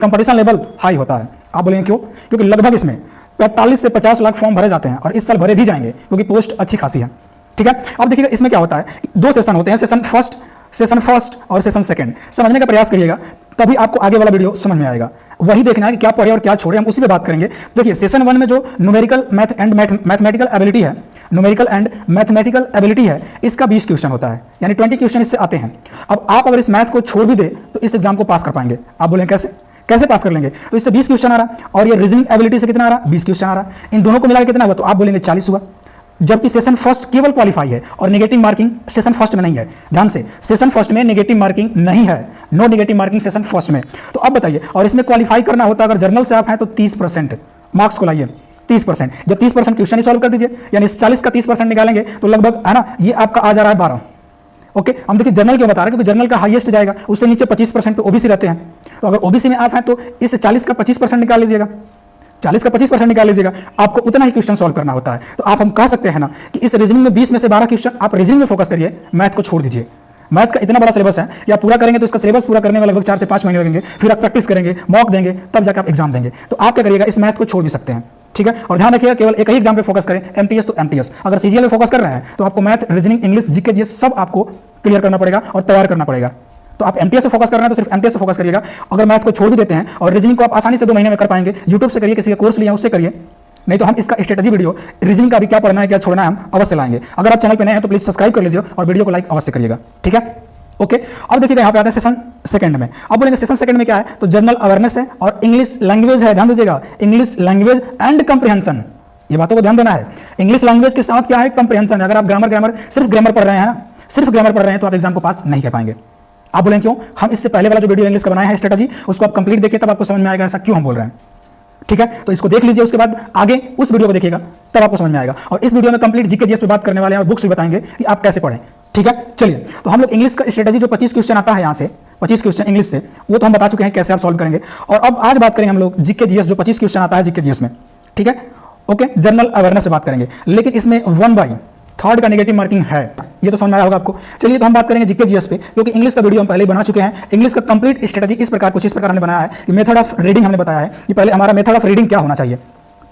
Competition level high होता है। आप बोलेंगे क्यों? क्योंकि लगभग इसमें 45 से 50 लाख फॉर्म भरे जाते हैं और इस साल भरे भी जाएंगे क्योंकि पोस्ट अच्छी खासी है। ठीक है, अब देखिएगा इसमें क्या होता है, 2 सेशन होते हैं, सेशन फर्स्ट और सेशन सेकंड। समझने का प्रयास करिएगा तभी आपको आगे वाला वीडियो समझ में आएगा। वही देखना है कि क्या पढ़े और क्या छोड़े, हम उसी पे बात करेंगे। देखिए सेशन 1 में जो न्यूमेरिकल मैथमेटिकल एबिलिटी है, न्यूमेरिकल एंड मैथमेटिकल एबिलिटी है, इसका 20 क्वेश्चन होता है, यानी 20 क्वेश्चन इससे आते हैं। अब आप अगर इस मैथ को छोड़ भी दे तो इस एग्जाम को पास कर पाएंगे। आप बोलेंगे कैसे पास कर लेंगे? तो इससे 20 क्वेश्चन आ रहा और ये रीजनिंग एबिलिटी से कितना आ रहा? 20 क्वेश्चन आ रहा। इन दोनों को मिला के कितना हुआ? तो आप बोलेंगे 40 हुआ। जबकि सेशन फर्स्ट केवल क्वालिफाई है और नेगेटिव मार्किंग सेशन फर्स्ट में नहीं है। ध्यान से, सेशन फर्स्ट में नेगेटिव मार्किंग नहीं है, no negative marking session first में। तो अब बताइए, और इसमें क्वालिफाई करना होता है अगर जर्नल से आप हैं तो 30% मार्क्स को लाइए, 30%। जब 30% क्वेश्चन ही सॉल्व कर दीजिए, यानी 40 का 30% निकालेंगे तो लगभग है ना, ये आपका आ जा रहा है 12। ओके, हम देखिए जनरल क्यों बता रहे हैं, क्योंकि जनरल का हाईएस्ट जाएगा, उससे नीचे 25% पे ओबीसी रहते हैं। तो अगर ओबीसी में आप हैं तो इस 40 का 25% निकाल लीजिएगा, 40 का 25% निकाल लीजिएगा, आपको उतना ही क्वेश्चन सॉल्व करना होता है। तो आप हम कह सकते हैं ना कि इस रीजनिंग में 20 में से 12 क्वेश्चन आप रीजनिंग में फोकस करिए, मैथ को छोड़ दीजिए। मैथ का इतना बड़ा सिलेबस है कि आप पूरा करेंगे तो इसका सिलेबस पूरा करने में लगभग 4 से 5 महीने लगेंगे, फिर आप प्रैक्टिस करेंगे, मॉक देंगे, तब जाकर आप एग्जाम देंगे। तो आप क्या करिएगा, इस मैथ को छोड़ भी सकते हैं। ठीक है, और ध्यान रखिएगा केवल एक ही एग्जाम पे फोकस करें, एमटीएस तो एमटीएस। अगर सीजीएल में फोकस कर रहे हैं तो आपको math, reasoning, English, GK, GS सब आपको क्लियर करना पड़ेगा और तैयार करना पड़ेगा। तो आप एमटीएस से फोकस कर रहे हैं तो सिर्फ एमटीएस से फोकस करिएगा। अगर मैथ को छोड़ भी देते हैं और रीजनिंग को आप आसानी से 2 महीने में कर पाएंगे, यूट्यूब से करिए, किसी का कोर्स लिया उससे करिए, नहीं तो हम इसका स्ट्रेटजी वीडियो रीजनिंग का भी क्या पढ़ना है क्या छोड़ना है हम अवश्य लाएंगे। अगर आप चैनल पर नए हैं तो प्लीज सब्सक्राइब कर लीजिए और वीडियो को लाइक अवश्य करिएगा। ठीक है, ओके। अब देखिएगा यहाँ पे आते हैं सेशन सेकंड में। अब बोलेंगे सेशन सेकंड में क्या है, तो जनरल अवेयरनेस है और इंग्लिश लैंग्वेज है। ध्यान दीजिएगा, इंग्लिश लैंग्वेज एंड कंप्रीहेंशन, ये बातों को ध्यान देना है। इंग्लिश लैंग्वेज के साथ क्या है, कंप्रीहेंशन है। अगर आप ग्रामर सिर्फ ग्रामर पढ़ रहे हैं ना, सिर्फ ग्रामर पढ़ रहे हैं तो आप एग्जाम को पास नहीं कर पाएंगे। आप बोलेंगे क्यों? हम इससे पहले वाला जो वीडियो इंग्लिश का बनाया है स्ट्रेटजी, उसको आप कंप्लीट देखिए तब आपको समझ में आएगा ऐसा क्यों हम बोल रहे हैं। ठीक है, तो इसको देख लीजिए, उसके बाद आगे उस वीडियो को देखिएगा तब आपको समझ में आएगा। और इस वीडियो में कंप्लीट जीके जीएस पे बात करने वाले हैं और बुक्स भी बताएंगे कि आप कैसे पढ़ें। ठीक है, चलिए तो हम लोग इंग्लिश का स्ट्रेटजी जो 25 क्वेश्चन आता है यहाँ से, 25 क्वेश्चन इंग्लिश से, वो तो हम बता चुके हैं कैसे आप सॉल्व करेंगे। और अब आज बात करेंगे हम लोग जीके जीएस, जो 25 क्वेश्चन आता है जीके जीएस में। ठीक है, ओके, जनरल अवेयरनेस से बात करेंगे, लेकिन इसमें 1/3 का नेगेटिव मार्किंग है, ये तो समझ में आया होगा आपको। चलिए तो हम बात करेंगे जीके जीएस पे, क्योंकि इंग्लिश का वीडियो हम पहले ही बना चुके हैं। इंग्लिश का कंप्लीट स्ट्रेटजी इस प्रकार हमने बनाया है कि मेथड ऑफ रीडिंग हमने बताया है कि पहले हमारा मेथड ऑफ रीडिंग क्या होना चाहिए।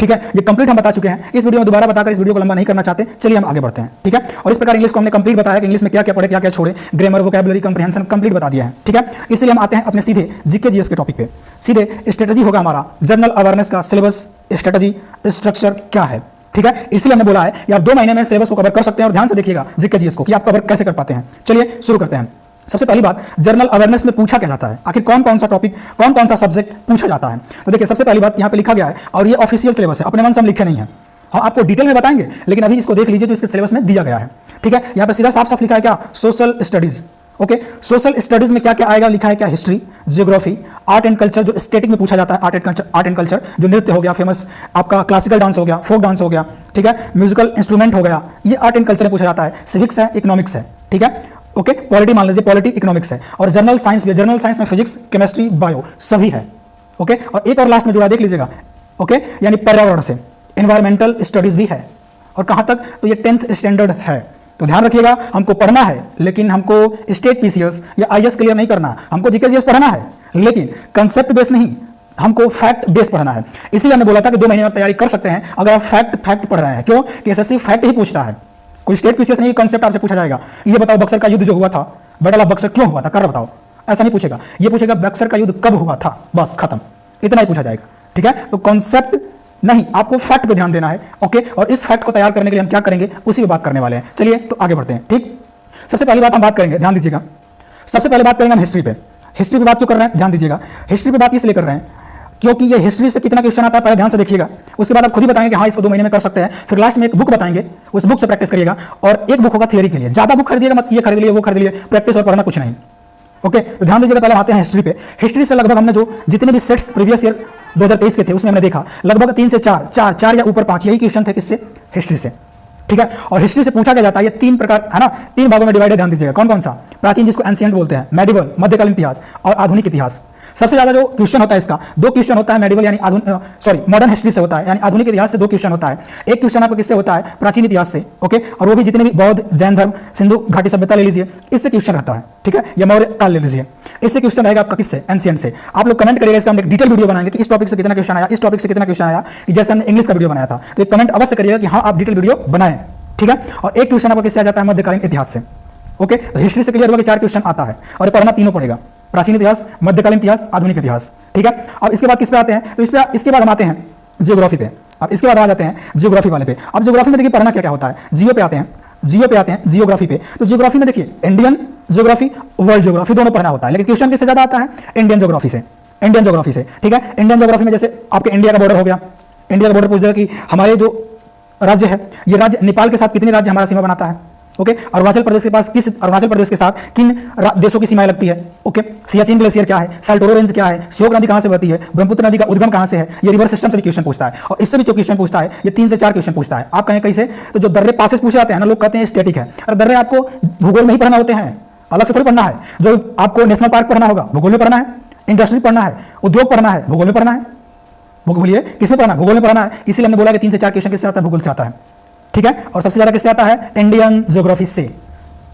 ठीक है, ये कंप्लीट हम बता चुके हैं। इस वीडियो में दोबारा बताकर इस वीडियो को लंबा नहीं करना चाहते, चलिए हम आगे बढ़ते हैं। ठीक है, और इस प्रकार इंग्लिश को हमने कंप्लीट बताया कि इंग्लिश में क्या क्या पढ़े, क्या क्या छोड़े, ग्रामर, वोकैबुलरी, कंप्रीहेंशन कंप्लीट बता दिया है। ठीक है, इसलिए हम आते हैं अपने सीधे जीके जीएस के टॉपिक पे। सीधे स्ट्रेटजी होगा हमारा जनरल अवेयरनेस का सिलेबस, स्ट्रेटजी, स्ट्रक्चर क्या है। ठीक है, इसलिए हमने बोला है कि आप 2 महीने में सिलेबस को कवर कर सकते हैं। और ध्यान से देखिएगा जीके जीएस को कि आप कवर कैसे कर पाते हैं। चलिए शुरू करते हैं। सबसे पहली बात, जनरल अवेयरनेस में पूछा क्या जाता है, आखिर कौन कौन सा टॉपिक, कौन कौन सा सब्जेक्ट पूछा जाता है। तो देखिए सबसे पहली बात यहाँ पे लिखा गया है, और ये ऑफिशियल सिलेबस है, अपने मन से हम लिखे नहीं है। हाँ, आपको डिटेल में बताएंगे, लेकिन अभी इसको देख लीजिए जो इसके सिलेबस में दिया गया है। ठीक है, यहाँ पे सीधा साफ साफ लिखा है क्या, social studies. Okay, social studies में क्या क्या आएगा, लिखा है क्या, history, geography, art and culture, जो स्टैटिक में पूछा जाता है, आर्ट एंड कल्चर, जो नृत्य हो गया फेमस आपका, क्लासिकल डांस हो गया, फोक डांस हो गया, ठीक है, म्यूजिकल इंस्ट्रूमेंट हो गया, ये आर्ट एंड कल्चर में पूछा जाता है। सिविक्स है, इकोनॉमिक्स है। ठीक है, ओके, पॉलिटी मान लीजिए, पॉलिटी इकोनॉमिक्स है। और जनरल साइंस भी, जनरल साइंस में फिजिक्स, केमिस्ट्री, बायो सभी है। ओके, और एक और लास्ट में जुड़ा देख लीजिएगा, ओके, यानी पर्यावरण से एनवायरमेंटल स्टडीज भी है। और कहाँ तक, तो ये 10th स्टैंडर्ड है। तो ध्यान रखिएगा, हमको पढ़ना है लेकिन हमको स्टेट पीसीएस या आईएएस क्लियर नहीं करना, हमको जीके जीएस पढ़ना है, लेकिन कंसेप्ट बेस नहीं, हमको फैक्ट बेस पढ़ना है। इसीलिए हमने बोला था कि 2 महीने में तैयारी कर सकते हैं अगर आप फैक्ट पढ़ रहे हैं। क्यों कि एसएससी फैक्ट ही पूछता है, कोई स्टेट पीसीएस नहीं, कंसेप्ट आपसे पूछा जाएगा। ये बताओ बक्सर का युद्ध जो हुआ था, बैटल ऑफ बक्सर क्यों हुआ था, कारण बताओ, ऐसा नहीं पूछेगा। ये पूछेगा बक्सर का युद्ध कब हुआ था, बस खत्म, इतना ही पूछा जाएगा। ठीक है, तो कॉन्सेप्ट नहीं, आपको फैक्ट पे ध्यान देना है। ओके, और इस फैक्ट को तैयार करने के लिए हम क्या करेंगे, उसी पे बात करने वाले हैं। चलिए तो आगे बढ़ते हैं। ठीक, सबसे पहली बात हम बात करेंगे, ध्यान दीजिएगा, सबसे पहले बात करेंगे हम हिस्ट्री पे। हिस्ट्री पे बात क्यों कर रहे हैं, ध्यान दीजिएगा, हिस्ट्री पे बात इसलिए कर रहे हैं क्योंकि ये हिस्ट्री से कितना क्वेश्चन आता है पहले ध्यान से देखिएगा, उसके बाद आप खुद ही बताएंगे कि हाँ इसको 2 महीने में कर सकते हैं। फिर लास्ट में एक बुक बताएंगे, उस बुक से प्रैक्टिस करिएगा। और एक बुक होगा थियरी के लिए, ज्यादा बुक खरीदिएगा मत, ये खरीद लिए वो खरीद लिए, प्रैक्टिस और पढ़ना कुछ नहीं। ओके, तो ध्यान दीजिएगा, पहले आते हैं हिस्ट्री पे। हिस्ट्री से लगभग हमने जो जितने भी सेट्स प्रीवियस ईयर 2023 के थे उसमें हमने देखा लगभग 3 से 4 या ऊपर 5 यही क्वेश्चन थे किससे, हिस्ट्री से। ठीक है, और हिस्ट्री से पूछा क्या जाता है, ये 3 प्रकार है ना, 3 भागों में डिवाइड है। ध्यान दीजिएगा कौन कौन सा, प्राचीन जिसको एंशिएंट बोलते हैं, मेडिवल मध्यकालीन इतिहास, और आधुनिक इतिहास। सबसे ज्यादा जो क्वेश्चन होता है इसका 2 क्वेश्चन होता है मेडिवल यानी मॉडर्न हिस्ट्री से होता है, यानी आधुनिक इतिहास से 2 क्वेश्चन होता है। एक क्वेश्चन आपको किससे होता है, प्राचीन इतिहास से। ओके, और वो भी जितने भी बौद्ध, जैन धर्म, सिंधु घाटी सभ्यता ले लीजिए, इससे क्वेश्चन रहता है। ठीक है, या मौर्य काल ले लीजिए। इससे क्वेश्चन रहेगा आपका किससे, एनसीएंट से। आप लोग कमेंट करिएगा, इसका हम एक डिटेल वीडियो बनाएंगे कि इस टॉपिक से कितना क्वेश्चन आया, इस टॉपिक से कितना क्वेश्चन आया, कि जैसे हमने इंग्लिश का वीडियो बनाया था। तो एक कमेंट अवश्य करिएगा कि हाँ आप डिटेल वीडियो बनाएं, ठीक है। और एक क्वेश्चन आपका किससे आ जाता है, मध्यकालीन इतिहास से। ओके, तो हिस्ट्री से क्लियर हुआ कि 4 क्वेश्चन आता है और ये पढ़ना तीनों पड़ेगा, प्राचीन इतिहास, मध्यकालीन इतिहास, आधुनिक इतिहास, ठीक है। अब इसके बाद किस पे आते हैं, तो इसके बाद हम आते हैं जियोग्राफी पे। अब इसके बाद आ जाते हैं जियोग्राफी वाले पे। अब जियोग्राफी में देखिए पढ़ना क्या क्या होता है, जियो पे आते हैं जियोग्राफी पे। तो जियोग्राफी में देखिए इंडियन जियोग्राफी, वर्ल्ड जियोग्राफी दोनों पढ़ना होता है, लेकिन क्वेश्चन किससे ज्यादा आता है, इंडियन जियोग्राफी से, ठीक है। इंडियन जियोग्राफी में जैसे आपके इंडिया का बॉर्डर हो गया, इंडिया का बॉर्डर पूछ देगा कि हमारे जो राज्य है, ये राज्य नेपाल के साथ कितने राज्य हमारा सीमा बनाता है। ओके, अरुणाचल प्रदेश के पास अरुणाचल प्रदेश के साथ किन देशों की सीमाएं लगती है। ओके, सियाचिन ग्लेशियर क्या है, साल्टोरो रेंज क्या है, श्योक नदी कहां से बहती है, ब्रह्मपुत्र नदी का उद्गम कहां से है, ये रिवर सिस्टम से भी क्वेश्चन पूछता है। और इससे भी जो क्वेश्चन पूछता है ये 3 से 4 क्वेश्चन पूछता है। आप कहें कैसे, तो जो दर्रे पासेस पूछे जाते हैं ना, लोग कहते हैं स्टैटिक है, और दर्रे आपको भूगोल में ही पढ़ना होते हैं, अलग से थोड़ी पढ़ना है। जो आपको नेशनल पार्क पढ़ना होगा भूगोल में पढ़ना है, इंडस्ट्री पढ़ना है, उद्योग पढ़ना है भूगोल में पढ़ना है, बोलिए किसमें पढ़ना, भूगोल में पढ़ना है। इसीलिए हमने बोला कि 3 से 4 क्वेश्चन किससे आता है, भूगोल से आता है, ठीक है। और सबसे ज्यादा किससे आता है, इंडियन ज्योग्राफी से,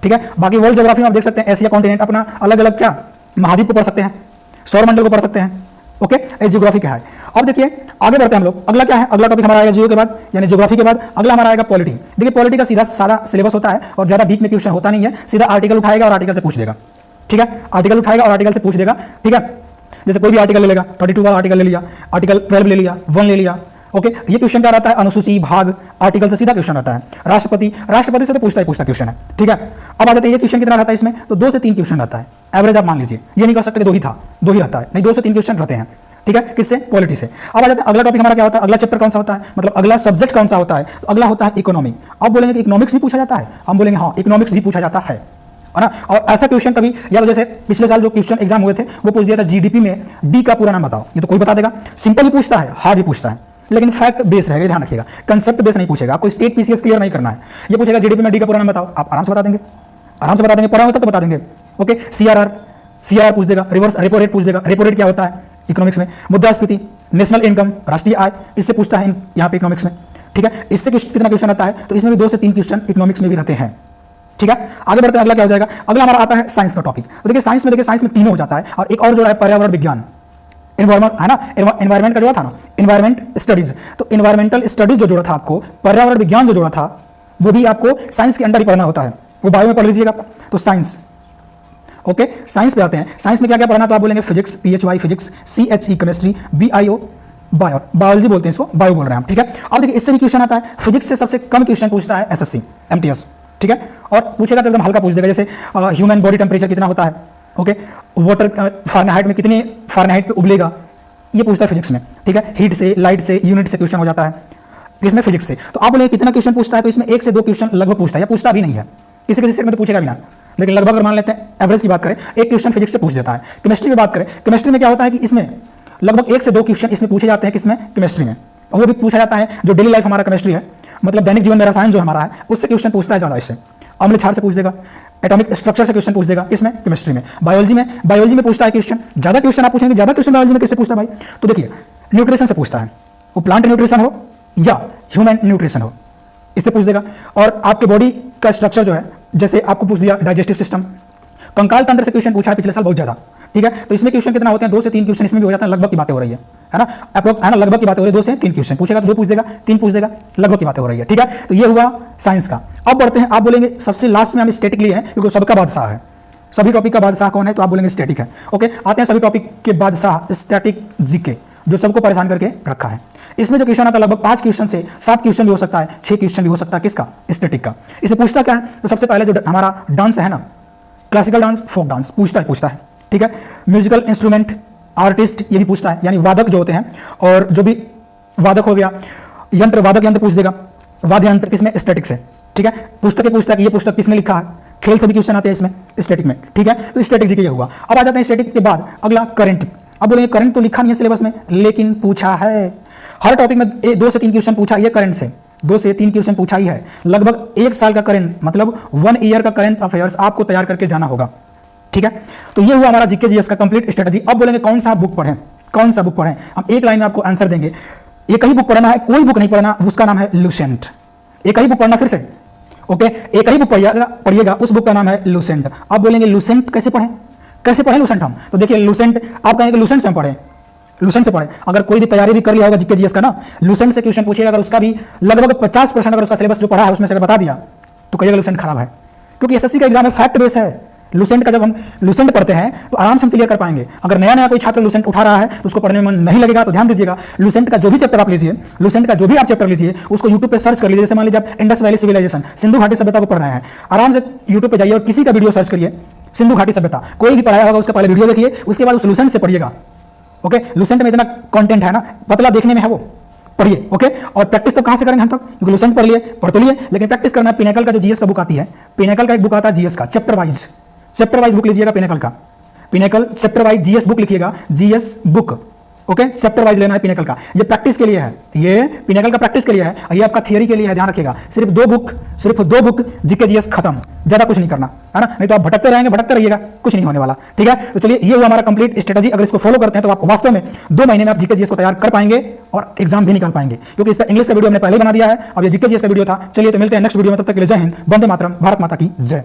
ठीक है। बाकी वर्ल्ड ज्योग्राफी में आप देख सकते हैं एशिया कॉन्टिनेंट अपना अलग अलग क्या महाद्वीप को पढ़ सकते हैं, सौरमंडल को पढ़ सकते हैं। ओके, ये ज्योग्राफी क्या है। अब देखिए आगे बढ़ते हैं हम लोग, अगला क्या है, अगला टॉपिक हमारा आएगा जियो के बाद, यानी ज्योग्राफी के बाद अगला हमारा आएगा पॉलिटी। देखिए पॉलिटी का सीधा सादा सिलेबस होता है और ज्यादा डीप में क्वेश्चन होता नहीं है, सीधा आर्टिकल उठाएगा और आर्टिकल से पूछ देगा, ठीक है। आर्टिकल उठाएगा और आर्टिकल से पूछ देगा, ठीक है। जैसे कोई भी आर्टिकल ले लेगा, 32 वाला आर्टिकल ले लिया, आर्टिकल 12 ले लिया, 1 ले लिया। ओके, ये क्वेश्चन क्या रहता है, अनुसूची भाग आर्टिकल से सीधा क्वेश्चन आता है। राष्ट्रपति से तो पूछता क्वेश्चन है, ठीक है। अब आ जाते हैं ये क्वेश्चन कितना रहता है इसमें, तो 2 से 3 क्वेश्चन रहता है एवरेज। आप मान लीजिए, ये नहीं कह सकते 2 ही था, 2 ही रहता है, नहीं 2 से 3 क्वेश्चन रहते हैं, ठीक है। किससे, पॉलिटी से। अब आ जाते हैं अगला टॉपिक हमारा क्या होता है, अगला चैप्टर कौन सा होता है, मतलब अगला सब्जेक्ट कौन सा होता है, तो अगला होता है इकोनॉमिक। अब बोलेंगे कि इकोनॉमिक्स भी पूछा जाता है, हम बोलेंगे हाँ इकोनॉमिक्स भी पूछा जाता है ना। और ऐसा क्वेश्चन कभी या तो जैसे पिछले साल जो क्वेश्चन एग्जाम हुए थे वो पूछ दिया था जीडीपी में डी का पूरा नाम बताओ, ये तो कोई बता देगा। सिंपल भी पूछता है, हार्ड भी पूछता है, लेकिन फैक्ट बेस रहेगा, ध्यान रखिएगा, कंसेप्ट बेस नहीं पूछेगा। आपको स्टेट पीसीएस क्लियर नहीं करना है, ये पूछेगा जीडीपी में डी का पूरा नाम बताओ, आप आराम से बता देंगे, पढ़ा होता तो बता देंगे। ओके, सीआरआर पूछ देगा, रिवर्स रेपो रेट पूछ देगा, रेपो रेट क्या होता है इकोनॉमिक्स में, मुद्रास्फीति, नेशनल इनकम, राष्ट्रीय आय, इससे पूछता है यहाँ पे इकोनॉमिक्स में, ठीक है। इससे कितना क्वेश्चन आता है, तो इसमें भी 2 से 3 क्वेश्चन इकोनॉमिक्स में भी रहते हैं, ठीक है। आगे बढ़ते हैं, अगला क्या हो जाएगा, अगला हमारा आता है साइंस का टॉपिक। तो देखिए साइंस में तीनों हो जाता है, और एक और जो है पर्यावरण विज्ञान, एनवायरमेंट है ना, एनवायरमेंट का जोड़ा था ना, एनवायरमेंट स्टडीज। तो एनवायरमेंटल स्टडीज जो जोड़ा था आपको, पर्यावरण विज्ञान जो जोड़ा था, वो भी आपको साइंस के अंडर ही पढ़ना होता है, वो बायो में पढ़ लीजिएगा आपको। तो साइंस, ओके, साइंस पे आते हैं। साइंस में क्या क्या पढ़ना, तो आप बोलेंगे physics, PHY physics, CHE chemistry, BIO biology बोलते हैं इसको, बायो बोल रहे हैं हम, ठीक है। अब देखिए इससे भी क्वेश्चन आता है, फिजिक्स से सबसे कम क्वेश्चन पूछता है SSC MTS, ठीक है। और पूछेगा तो एकदम हल्का पूछ देगा, जैसे ह्यूमन बॉडी टेम्परेचर कितना होता है, ओके, वाटर फारेनहाइट में कितने फारेनहाइट पे उबलेगा, ये पूछता है फिजिक्स में, ठीक है। हीट से, लाइट से, यूनिट से क्वेश्चन हो जाता है इसमें फिजिक्स से। तो आप बोले कितना क्वेश्चन पूछता है, तो इसमें 1 से 2 क्वेश्चन लगभग पूछता है, या पूछता भी नहीं है, किसी सेट में तो पूछेगा भी ना, लेकिन लगभग अगर मान लेते हैं एवरेज की बात करें, 1 क्वेश्चन फिजिक्स से पूछ देता है। केमिस्ट्री की बात करें, केमिस्ट्री में क्या होता है कि इसमें लगभग 1 से 2 क्वेश्चन इसमें पूछे जाते हैं, किसमें, केमिस्ट्री में। और वो भी पूछा जाता है जो डेली लाइफ हमारा केमिस्ट्री है, मतलब दैनिक जीवन में रसायन जो हमारा है, उससे क्वेश्चन पूछता है ज़्यादा। इससे अम्ल क्षार से पूछ देगा, एटॉमिक स्ट्रक्चर से क्वेश्चन पूछ देगा, किसमें, केमिस्ट्री में। बायोलॉजी में पूछता है क्वेश्चन, ज़्यादा क्वेश्चन आप पूछेंगे, ज़्यादा क्वेश्चन बायोलॉजी में किससे पूछता है भाई, तो देखिए न्यूट्रिशन से पूछता है, वो प्लांट न्यूट्रिशन हो या ह्यूमन न्यूट्रिशन हो, इससे पूछ देगा। और आपके बॉडी का स्ट्रक्चर जो है, जैसे आपको पूछ दिया डाइजेस्टिव सिस्टम, कंकाल तंत्र से क्वेश्चन पूछा है पिछले साल बहुत ज़्यादा, ठीक है। तो इसमें क्वेश्चन कितना होते हैं, 2 से 3 क्वेश्चन इसमें भी हो जाता है, लगभग की बातें हो रही है ना, अप्रोक्स है ना, लगभग की बातें हो रही है। 2 से 3 क्वेश्चन पूछेगा तो 2 पूछ देगा, 3 पूछ देगा, लगभग की बातें हो रही है, ठीक है। तो ये हुआ साइंस का। अब बढ़ते हैं, आप बोलेंगे सबसे लास्ट में हम स्टैटिक लिए हैं क्योंकि सबका बादशाह है, सभी टॉपिक का बादशाह कौन है, तो आप बोलेंगे स्टैटिक है। ओके, आते हैं सभी टॉपिक के बादशाह स्टैटिक जीके, जो सबको परेशान करके रखा है। इसमें जो क्वेश्चन आता है लगभग 5 क्वेश्चन से 7 क्वेश्चन भी हो सकता है, 6 क्वेश्चन भी हो सकता है, किसका, स्टैटिक का। इसे पूछता क्या है, तो सबसे पहले जो हमारा डांस है ना, क्लासिकल डांस, फोक डांस पूछता है, ठीक है। म्यूजिकल इंस्ट्रूमेंट, आर्टिस्ट, ये भी पूछता है, यानी वादक जो होते हैं, और जो भी वादक हो गया, यंत्र, वादक यंत्र पूछ देगा, वाद्य यंत्र, किसमें, स्टैटिक से, ठीक है। पुस्तकें पूछता है कि ये पुस्तक किसने लिखा है, खेल से भी क्वेश्चन आते हैं इसमें, स्टैटिक में, ठीक है। तो स्टैटिक जी के हुआ। अब आ जाते हैं स्टैटिक के बाद अगला करंट। अब बोलेंगे करंट तो लिखा नहीं है सिलेबस में, लेकिन पूछा है हर टॉपिक में 2 से 3 क्वेश्चन पूछा है करंट से, 2 से 3 क्वेश्चन पूछा ही है। लगभग 1 साल का करंट, मतलब 1 ईयर का करंट अफेयर्स आपको तैयार करके जाना होगा, ठीक है। तो ये हुआ हमारा जीके जीएस का कंप्लीट स्ट्रेटजी। अब बोलेंगे कौन सा बुक पढ़ें, हम एक लाइन में आपको आंसर देंगे। एक ही बुक पढ़ना है, कोई बुक नहीं पढ़ना, उसका नाम है लूसेंट। एक ही बुक पढ़ना, फिर से ओके, एक ही बुक पढ़िएगा, उस बुक का नाम है लूसेंट। अब बोलेंगे लूसेंट कैसे पढ़ें, कैसे पढ़ें लूसेंट हम? तो देखिए लूसेंट, आप कहेंगे लूसेंट से हम पढ़ें, लूसेंट से पढ़ें। अगर कोई भी तैयारी भी कर लिया होगा जीके जीएस का ना, लूसेंट से क्वेश्चन पूछिएगा, अगर उसका भी लगभग 50% अगर उसका सिलेबस जो पढ़ा है उसमें से अगर बता दिया तो कहिएगा लूसेंट खराब है, क्योंकि एसएससी का एग्जाम है, फैक्ट बेस है। लूसेंट का जब हम लूसेंट पढ़ते हैं तो आराम से हम क्लियर कर पाएंगे। अगर नया नया कोई छात्र लूसेंट उठा रहा है तो उसको पढ़ने में मन नहीं लगेगा, तो ध्यान दीजिएगा, लूसेंट का जो भी चैप्टर आप लीजिए, लूसेंट का जो भी आप चैप्टर लीजिए, उसको यूट्यूब पे सर्च कर लीजिए। जैसे मान लीजिए आप इंडस वैली सिविलाइजेशन, सिंधु घाटी सभ्यता को पढ़ रहे हैं, आराम से यूट्यूब पे जाइए और किसी का वीडियो सर्च करिए, सिंधु घाटी सभ्यता, कोई भी पढ़ाया होगा उसका पहले वीडियो देखिए, उसके बाद उस लूसेंट से पढ़िएगा। ओके, लूसेंट में इतना कंटेंट है ना, पतला देखने में है वो, पढ़िए। ओके, और प्रैक्टिस तो कहाँ से करेंगे हम तक, क्योंकि लूसेंट पढ़ लिए, पढ़ तो लिए, लेकिन प्रैक्टिस करना है। पिनेकल का जो जीएस का बुक आती है, पिनेकल का एक बुक आता है जीएस का, चैप्टर वाइज बुक लीजिएगा पिनेकल का, Pinnacle chapter wise GS book लिखिएगा, GS book. Okay, chapter wise लेना है पिनेकल का, ये प्रैक्टिस के लिए है, ये पिनेकल का प्रैक्टिस के लिए है, ये आपका थियरी के लिए है, ध्यान रखिएगा। सिर्फ दो बुक जीके जीएस खत्म, ज्यादा कुछ नहीं करना है ना, नहीं तो आप भटकते रहेंगे, भटकते रहिएगा, कुछ नहीं होने वाला। ठीक है, तो चलिए ये हुआ हमारा कंप्लीट स्ट्रेटजी। अगर इसको फॉलो करते हैं तो आप वास्तव में 2 महीने में आप जीके जीएस को तैयार कर पाएंगे और एग्जाम भी निकाल पाएंगे, क्योंकि इसका इंग्लिश का वीडियो हमने पहले बना दिया है, अब ये जीके जीएस का वीडियो था। चलिए तो मिलते हैं नेक्स्ट वीडियो में, तब तक के लिए जय हिंद, वंदे मातरम, भारत माता की जय।